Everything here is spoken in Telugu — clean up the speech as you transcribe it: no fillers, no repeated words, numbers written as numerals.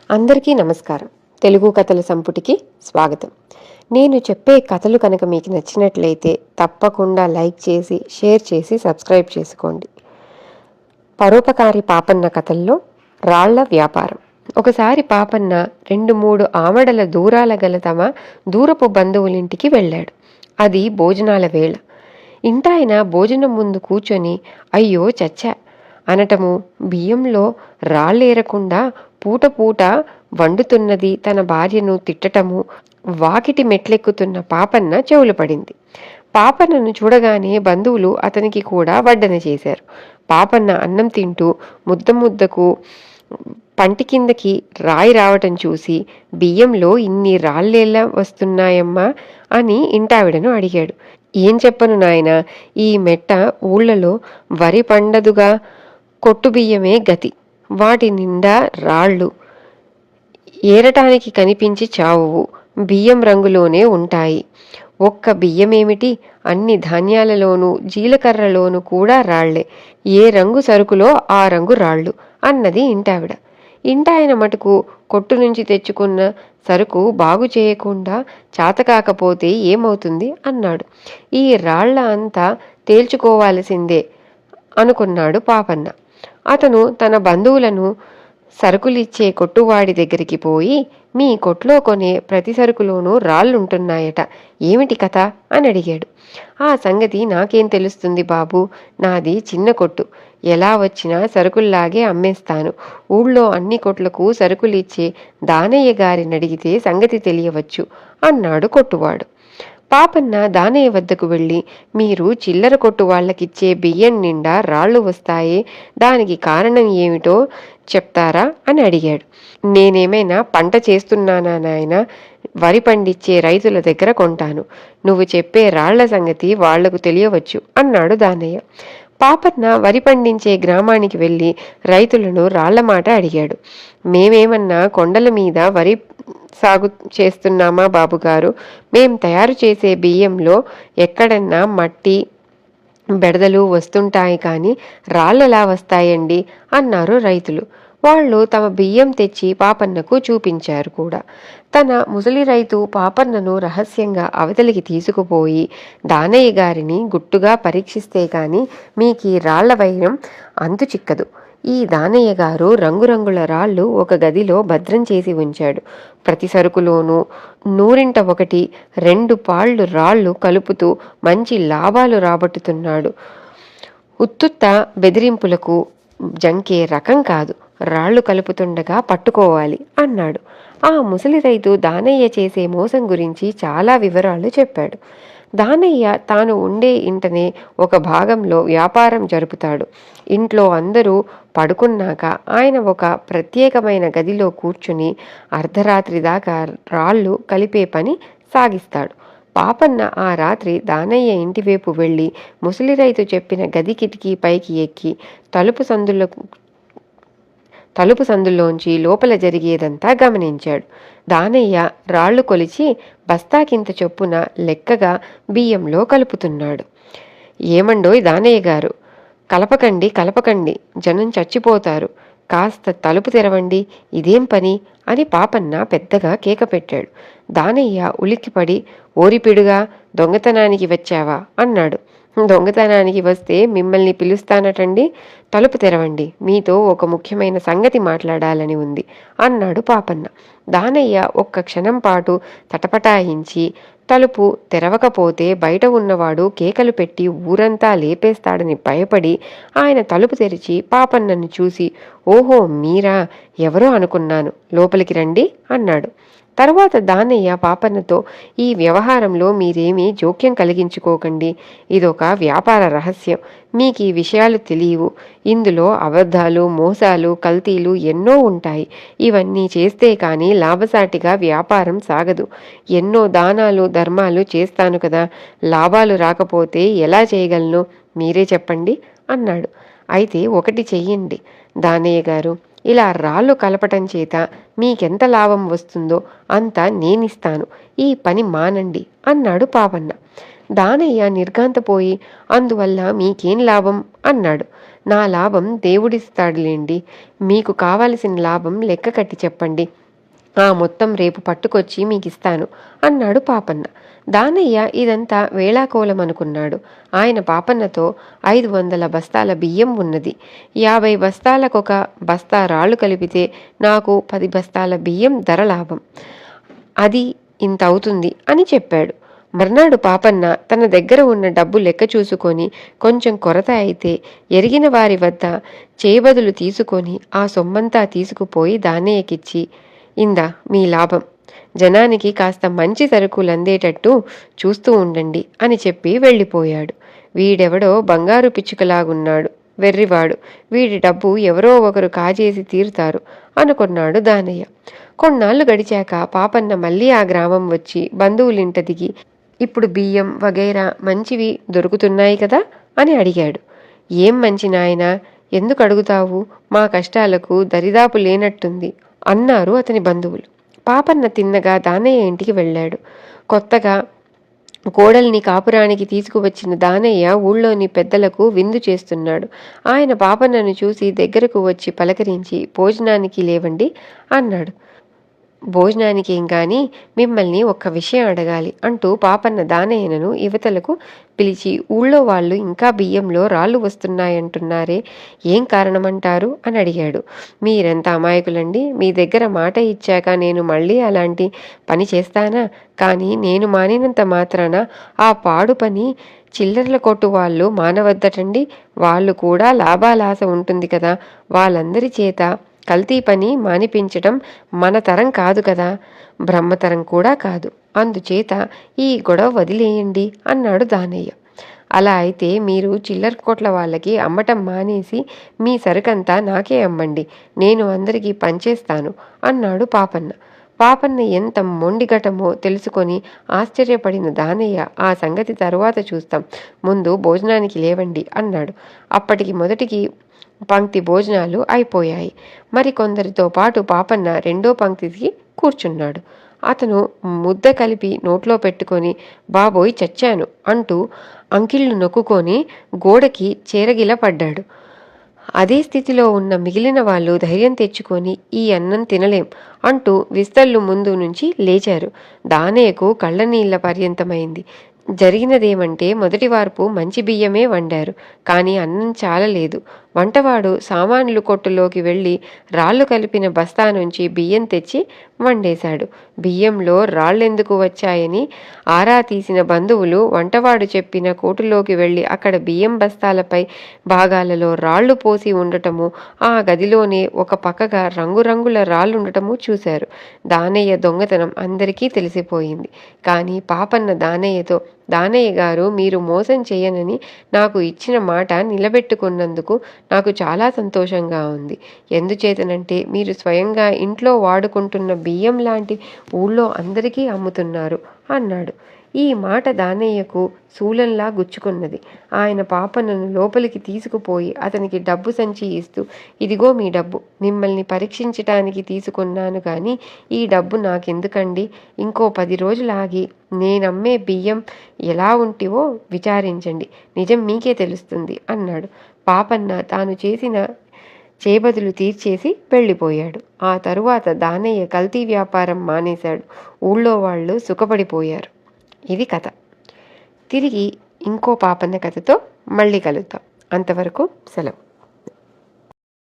అందరికీ నమస్కారం. తెలుగు కథల సంపుటికి స్వాగతం. నేను చెప్పే కథలు కనుక మీకు నచ్చినట్లయితే తప్పకుండా లైక్ చేసి, షేర్ చేసి సబ్స్క్రైబ్ చేసుకోండి. పరోపకారి పాపన్న కథల్లో రాళ్ల వ్యాపారం. ఒకసారి పాపన్న 2-3 ఆమడల దూరాల గల తమ దూరపు బంధువులింటికి వెళ్ళాడు. అది భోజనాల వేళ. ఇంటాయన భోజనం ముందు కూర్చొని అయ్యో చచ్చా అనటము, బియ్యంలో రాళ్ళేరకుండా పూట పూట వండుతున్నది తన భార్యను తిట్టటము వాకిటి మెట్లెక్కుతున్న పాపన్న చెవులు పడింది. పాపన్నను చూడగానే బంధువులు అతనికి కూడా వడ్డన చేశారు. పాపన్న అన్నం తింటూ ముద్దకు పంటి కిందకి రాయి రావటం చూసి, బియ్యంలో ఇన్ని రాళ్ళేలా వస్తున్నాయమ్మా అని ఇంటావిడను అడిగాడు. ఏం చెప్పను నాయనా, ఈ మెట్ట ఊళ్ళలో వరి పండదుగా, కొట్టు బియ్యమే గతి. వాటి నిండా రాళ్ళు, ఏరటానికి కనిపించి చావువు, బియ్యం రంగులోనే ఉంటాయి. ఒక్క బియ్యమేమిటి, అన్ని ధాన్యాలలోనూ జీలకర్రలోనూ కూడా రాళ్లే. ఏ రంగు సరుకులో ఆ రంగు రాళ్ళు అన్నది ఇంటావిడ. ఇంటాయన మటుకు కొట్టు నుంచి తెచ్చుకున్న సరుకు బాగు చేయకుండా చాతకాకపోతే ఏమవుతుంది అన్నాడు. ఈ రాళ్ల అంతా తేల్చుకోవాల్సిందే అనుకున్నాడు పాపన్న. అతను తన బంధువులను సరుకులిచ్చే కొట్టువాడి దగ్గరికి పోయి, మీ కొట్లో కొనే ప్రతి సరుకులోనూ రాళ్ళుంటున్నాయట, ఏమిటి కథ అని అడిగాడు. ఆ సంగతి నాకేం తెలుస్తుంది బాబు, నాది చిన్న కొట్టు. ఎలా వచ్చినా సరుకుల్లాగే అమ్మేస్తాను. ఊళ్ళో అన్ని కొట్లకు సరుకులిచ్చే దానయ్య గారిని అడిగితే సంగతి తెలియవచ్చు అన్నాడు కొట్టువాడు. పాపన్న దానయ్య వద్దకు వెళ్ళి, మీరు చిల్లర కొట్టు వాళ్ళకిచ్చే బియ్యం నిండా రాళ్ళు వస్తాయే, దానికి కారణం ఏమిటో చెప్తారా అని అడిగాడు. నేనేమైనా పంట చేస్తున్నానా నాయనా, వరి పండించే రైతుల దగ్గర కొంటాను. నువ్వు చెప్పే రాళ్ల సంగతి వాళ్లకు తెలియవచ్చు అన్నాడు దానయ్య. పాపన్న వరి పండించే గ్రామానికి వెళ్ళి రైతులను రాళ్ల మాట అడిగాడు. మేమేమన్నా కొండల మీద వరి సాగు చేస్తున్నామా బాబుగారు? మేం తయారు చేసే బియ్యంలో ఎక్కడన్నా మట్టి బెడదలు వస్తుంటాయి కానీ రాళ్ళెలా వస్తాయండి అన్నారు రైతులు. వాళ్ళు తమ బియ్యం తెచ్చి పాపన్నకు చూపించారు కూడా. తన ముసలి రైతు పాపన్నను రహస్యంగా అవతలికి తీసుకుపోయి, దానయ్య గారిని గుట్టుగా పరీక్షిస్తే గాని మీకీ రాళ్ల వైరం అంతు చిక్కదు. ఈ దానయ్య గారు రంగురంగుల రాళ్ళు ఒక గదిలో భద్రం చేసి ఉంచాడు. ప్రతి సరుకులోనూ 100 2 పాళ్ళు రాళ్ళు కలుపుతూ మంచి లాభాలు రాబట్టుతున్నాడు. ఉత్తుత్త బెదిరింపులకు జంకే రకం కాదు, రాళ్లు కలుపుతుండగా పట్టుకోవాలి అన్నాడు. ఆ ముసలి రైతు దానయ్య చేసే మోసం గురించి చాలా వివరాలు చెప్పాడు. దానయ్య తాను ఉండే ఇంటనే ఒక భాగంలో వ్యాపారం జరుపుతాడు. ఇంట్లో అందరూ పడుకున్నాక ఆయన ఒక ప్రత్యేకమైన గదిలో కూర్చుని అర్ధరాత్రి దాకా రాళ్ళు కలిపే పని సాగిస్తాడు. పాపన్న ఆ రాత్రి దానయ్య ఇంటివైపు వెళ్ళి ముసలి రైతు చెప్పిన గది కిటికీ పైకి ఎక్కి తలుపు సందులోంచి లోపల జరిగేదంతా గమనించాడు. దానయ్య రాళ్లు కొలిచి బస్తాకింత చొప్పున లెక్కగా బియ్యంలో కలుపుతున్నాడు. ఏమండోయ్ దానయ్య గారు, కలపకండి, జనం చచ్చిపోతారు, కాస్త తలుపు తెరవండి, ఇదేం పని అని పాపన్న పెద్దగా కేక పెట్టాడు. దానయ్య ఉలిక్కిపడి, ఓరిపిడుగా, దొంగతనానికి వచ్చావా అన్నాడు. దొంగతనానికి వస్తే మిమ్మల్ని పిలుస్తానటండి, తలుపు తెరవండి, మీతో ఒక ముఖ్యమైన సంగతి మాట్లాడాలని ఉంది అన్నాడు పాపన్న. దానయ్య ఒక్క క్షణం పాటు తటపటాయించి తలుపు తెరవకపోతే బయట ఉన్నవాడు కేకలు పెట్టి ఊరంతా లేపేస్తాడని భయపడి ఆయన తలుపు తెరిచి పాపన్నను చూసి, ఓహో మీరా, ఎవరో అనుకున్నాను, లోపలికి రండి అన్నాడు. తర్వాత దానయ్య పాపన్నతో, ఈ వ్యవహారంలో మీరేమీ జోక్యం కలిగించుకోకండి, ఇదొక వ్యాపార రహస్యం, మీకు ఈ విషయాలు తెలియవు. ఇందులో అబద్ధాలు, మోసాలు, కల్తీలు ఎన్నో ఉంటాయి. ఇవన్నీ చేస్తే కానీ లాభసాటిగా వ్యాపారం సాగదు. ఎన్నో దానాలు ధర్మాలు చేస్తాను కదా, లాభాలు రాకపోతే ఎలా చేయగలను, మీరే చెప్పండి అన్నాడు. అయితే ఒకటి చెయ్యండి దానయ్య గారు, ఇలా రాళ్ళు కలపటం చేత మీకెంత లాభం వస్తుందో అంత నేనిస్తాను, ఈ పని మానండి అన్నాడు పాపన్న. దానయ్య నిర్ఘాంతపోయి, అందువల్ల మీకేం లాభం అన్నాడు. నా లాభం దేవుడిస్తాడులేండి, మీకు కావలసిన లాభం లెక్క కట్టి చెప్పండి, ఆ మొత్తం రేపు పట్టుకొచ్చి మీకిస్తాను అన్నాడు పాపన్న. దానయ్య ఇదంతా వేళాకోళం అనుకున్నాడు. ఆయన పాపన్నతో 500 బస్తాల బియ్యం ఉన్నది, 50 బస్తాలకొక బస్తా రాళ్లు కలిపితే నాకు 10 బస్తాల బియ్యం ధర లాభం, అది ఇంత అవుతుంది అని చెప్పాడు. మర్నాడు పాపన్న తన దగ్గర ఉన్న డబ్బు లెక్క చూసుకొని కొంచెం కొరత అయితే ఎరిగిన వారి వద్ద చేయబదులు తీసుకొని ఆ సొమ్మంతా తీసుకుపోయి దానయ్యకిచ్చి, ఇందా మీ లాభం, జనానికి కాస్త మంచి సరుకులు అందేటట్టు చూస్తూ ఉండండి అని చెప్పి వెళ్ళిపోయాడు. వీడెవడో బంగారు పిచ్చుకలాగున్నాడు, వెర్రివాడు, వీడి డబ్బు ఎవరో ఒకరు కాజేసి తీరుతారు అనుకున్నాడు దానయ్య. కొన్నాళ్ళు గడిచాక పాపన్న మళ్ళీ ఆ గ్రామం వచ్చి బంధువులింట దిగి, ఇప్పుడు బియ్యం వగైరా మంచివి దొరుకుతున్నాయి కదా అని అడిగాడు. ఏం మంచి నాయనా, ఎందుకు అడుగుతావు, మా కష్టాలకు దరిదాపు లేనట్టుంది అన్నారు అతని బంధువులు. పాపన్న తిన్నగా దానయ్య ఇంటికి వెళ్ళాడు. కొత్తగా కోడల్ని కాపురానికి తీసుకువచ్చిన దానయ్య ఊళ్ళోని పెద్దలకు విందు చేస్తున్నాడు. ఆయన పాపన్నను చూసి దగ్గరకు వచ్చి పలకరించి, భోజనానికి లేవండి అన్నాడు. భోజనానికేం గాని మిమ్మల్ని ఒక్క విషయం అడగాలి అంటూ పాపన్న దానయ్యను యువతలకు పిలిచి, ఊళ్ళో వాళ్ళు ఇంకా బియ్యంలో రాళ్ళు వస్తున్నాయంటున్నారే, ఏం కారణమంటారు అని అడిగాడు. మీరెంత అమాయకులండి, మీ దగ్గర మాట ఇచ్చాక నేను మళ్ళీ అలాంటి పని చేస్తానా? కానీ నేను మానినంత మాత్రాన ఆ పాడు పని చిల్లర్ల కొట్టు వాళ్ళు మానవద్దటండి. వాళ్ళు కూడా లాభాలాస ఉంటుంది కదా, వాళ్ళందరి చేత కల్తీ పని మానిపించటం మన తరం కాదు కదా, బ్రహ్మతరం కూడా కాదు. అందుచేత ఈ గొడవ వదిలేయండి అన్నాడు దానయ్య. అలా అయితే మీరు చిల్లర కొట్ల వాళ్ళకి అమ్మటం మానేసి మీ సరుకంతా నాకే అమ్మండి, నేను అందరికీ పంచేస్తాను అన్నాడు పాపన్న. పాపన్న ఎంత మొండిగటమో తెలుసుకొని ఆశ్చర్యపడిన దానయ్య, ఆ సంగతి తరువాత చూస్తాం, ముందు భోజనానికి లేవండి అన్నాడు. అప్పటికి మొదటికి పంక్తి భోజనాలు అయిపోయాయి. మరి కొందరితో పాటు పాపన్న రెండో పంక్తికి కూర్చున్నాడు. అతను ముద్ద కలిపి నోట్లో పెట్టుకొని, బాబోయ్ చచ్చాను అంటూ అంకిళ్ళు నొక్కుకొని గోడకి చేరగిల పడ్డాడు. అదే స్థితిలో ఉన్న మిగిలిన వాళ్ళు ధైర్యం తెచ్చుకొని, ఈ అన్నం తినలేం అంటూ విస్తళ్ళు ముందు నుంచి లేచారు. దానయ్యకు కళ్ళనీళ్ల పర్యంతమైంది. జరిగినదేమంటే, మొదటి వార్పు మంచి బియ్యమే వండారు, కానీ అన్నం చాలలేదు. వంటవాడు సామాన్లు కొట్టులోకి వెళ్ళి రాళ్లు కలిపిన బస్తా నుంచి బియ్యం తెచ్చి వండేశాడు. బియ్యంలో రాళ్లెందుకు వచ్చాయని ఆరా తీసిన బంధువులు వంటవాడు చెప్పిన కోటులోకి వెళ్ళి అక్కడ బియ్యం బస్తాలపై భాగాలలో రాళ్లు పోసి ఉండటము, ఆ గదిలోనే ఒక పక్కగా రంగురంగుల రాళ్లుండటము చూశారు. దానయ్య దొంగతనం అందరికీ తెలిసిపోయింది. కానీ పాపన్న దానయ్యతో, దానయ్య గారు, మీరు మోసం చేయనని నాకు ఇచ్చిన మాట నిలబెట్టుకున్నందుకు నాకు చాలా సంతోషంగా ఉంది. ఎందుచేతనంటే మీరు స్వయంగా ఇంట్లో వాడుకుంటున్న బియ్యం లాంటి ఊళ్ళో అందరికీ అమ్ముతున్నారు అన్నాడు. ఈ మాట దానయ్యకు శూలంలా గుచ్చుకున్నది. ఆయన పాపన్నను లోపలికి తీసుకుపోయి అతనికి డబ్బు సంచి ఇస్తూ, ఇదిగో మీ డబ్బు, మిమ్మల్ని పరీక్షించటానికి తీసుకున్నాను కానీ ఈ డబ్బు నాకెందుకండి, ఇంకో 10 రోజులు ఆగి నేనమ్మే బియ్యం ఎలా ఉంటివో విచారించండి, నిజం మీకే తెలుస్తుంది అన్నాడు. పాపన్న తాను చేసిన చేబదులు తీర్చేసి వెళ్ళిపోయాడు. ఆ తరువాత దానయ్య కల్తీ వ్యాపారం మానేశాడు. ఊళ్ళో వాళ్ళు సుఖపడిపోయారు. ఇది కథ. తిరిగి ఇంకో పాపన్న కథతో మళ్ళీ కలుద్దాం. అంతవరకు సెలవు.